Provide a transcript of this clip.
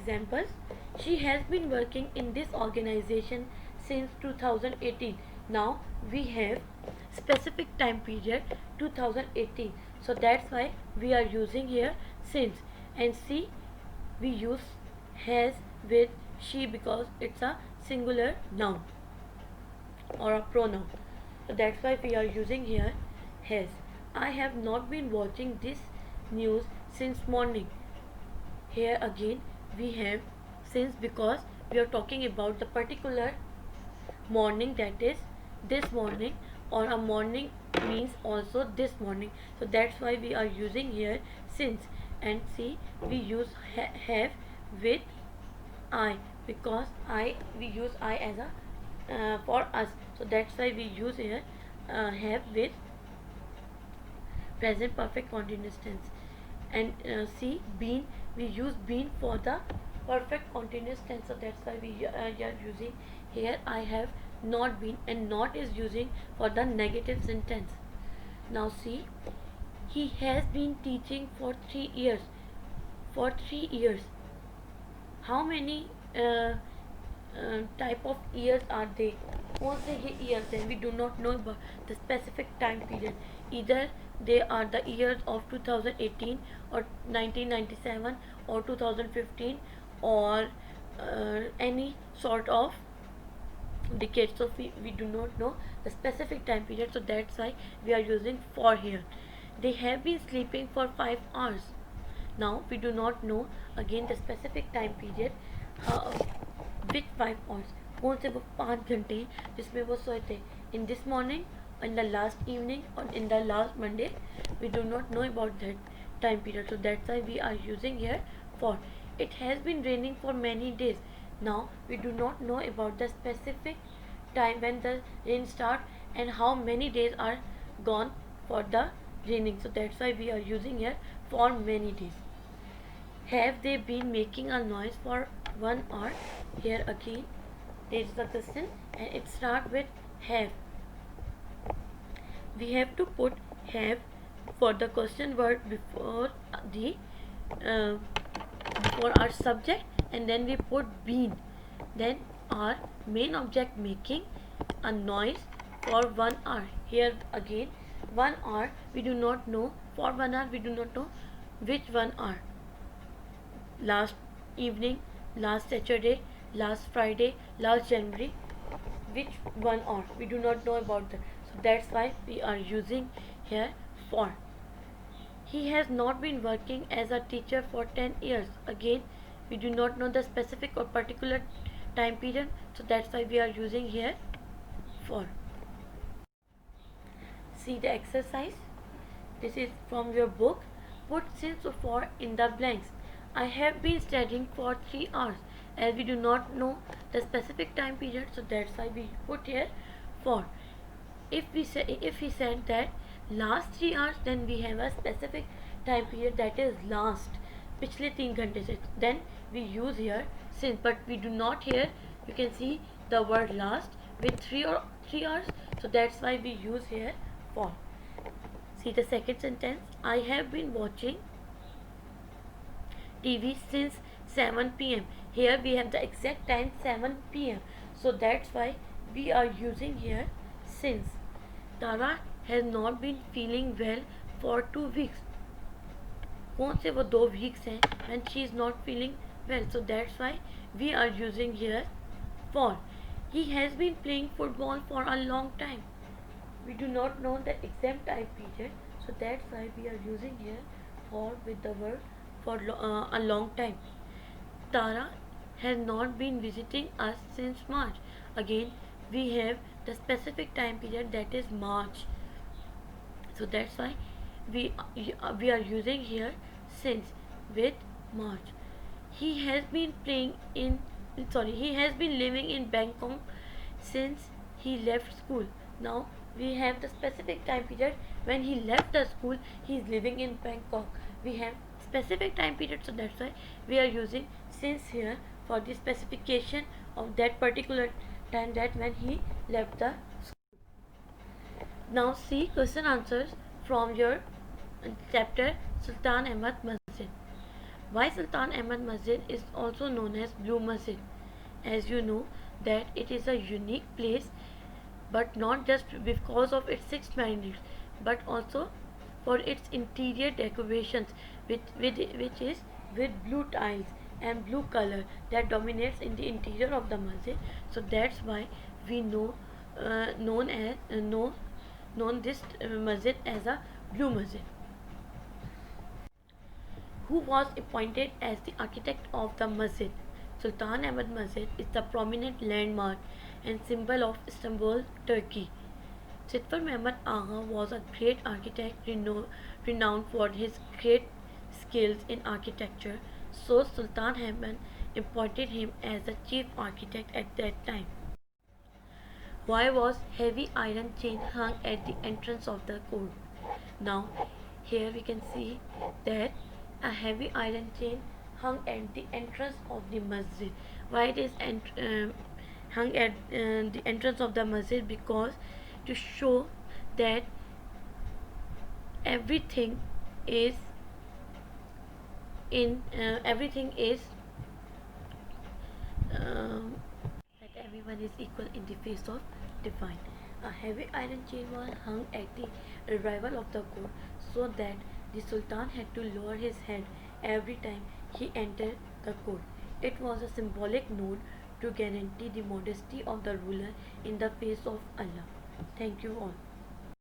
examples. She has been working in this organization since 2018. Now we have specific time period 2018. So that's why we are using here since. And see, we use has with she because it's a singular noun or a pronoun. So that's why we are using here has. I have not been watching this news since morning. Here again we have since because we are talking about the particular morning, that is this morning, or a morning means also this morning. So that's why we are using here since. And see, we use have with I because I we use I as a for us. So that's why we use here have with present perfect continuous tense. And see, been, we use been for the perfect continuous tense. So that's why we are using here I have not been, and not is using for the negative sentence. Now see, he has been teaching for 3 years. For 3 years, how many type of years are they? कौन से ये years हैं? We do not know about the specific time period. Either they are the years of 2018 or 1997 or 2015 or any sort of decade. So we do not know the specific time period. So that's why we are using for here. They have been sleeping for 5 hours. Now we do not know again the specific time period. Which 5 hours, कौन से वो 5 घंटे जिसमें वो सोए थे? In this morning, in the last evening, or in the last Monday? We do not know about that time period. So that's why we are using here for. It has been raining for many days. Now we do not know about the specific time when the rain start and how many days are gone for the raining. So that's why we are using here for many days. Have they been making a noise for 1 hour? Here again there is the question and it starts with have. We have to put have for the question word before the before our subject, and then we put been, then our main object making a noise for 1 hour. Here again 1 hour we do not know, for 1 hour we do not know which 1 hour. Last evening, last Saturday, last Friday, last January, which 1 hour we do not know about that. So that's why we are using here for. He has not been working as a teacher for 10 years. Again, we do not know the specific or particular time period. So that's why we are using here for. See the exercise. This is from your book. Put since or for in the blanks. I have been studying for 3 hours. As we do not know the specific time period, so that's why we put here for. If he said that last 3 hours, then we have a specific time period, that is last, पिछले 3 घंटे से, then we use here since. But we do not here, you can see the word last with 3 hours, so that's why we use here for. See the second sentence. I have been watching TV since 7 p.m. Here we have the exact time 7 p.m. So that's why we are using here since. Tara has not been feeling well for 2 weeks. कौन से वो 2 weeks हैं when she is not feeling well? So that's why we are using here for. He has been playing football for a long time. We do not know the exact time period, so that's why we are using here for with the word for a long time. Tara has not been visiting us since March. Again, we have the specific time period, that is March. So that's why we are using here since with March. He has been he has been living in Bangkok since he left school. Now we have the specific time period when he left the school. He is living in Bangkok. We have specific time period, so that's why we are using since here for the specification of that particular time, that when he left the school. Now see question answers from your chapter Sultan Ahmad Masjid. Why Sultan Ahmad Masjid is also known as Blue Masjid? As you know that it is a unique place, but not just because of its six minarets, but also for its interior decorations, which is with blue tiles and blue color that dominates in the interior of the masjid. So that's why we know known as known this masjid as a blue masjid. Who was appointed as the architect of the masjid? Sultan Ahmad Masjid is the prominent landmark and symbol of Istanbul, Turkey. Sitwar Mehmet Agha was a great architect renowned for his great skills in architecture, so Sultan Ahmed appointed him as the chief architect at that time. Why was heavy iron chain hung at the entrance of the court? Now, here we can see that a heavy iron chain hung at the entrance of the masjid. Why it is hung at the entrance of the masjid? Because to show that everything is everything is um, that everyone is equal in the face of divine. A heavy iron chain was hung at the arrival of the court so that the Sultan had to lower his head every time he entered the court. It was a symbolic note to guarantee the modesty of the ruler in the face of Allah. Thank you all.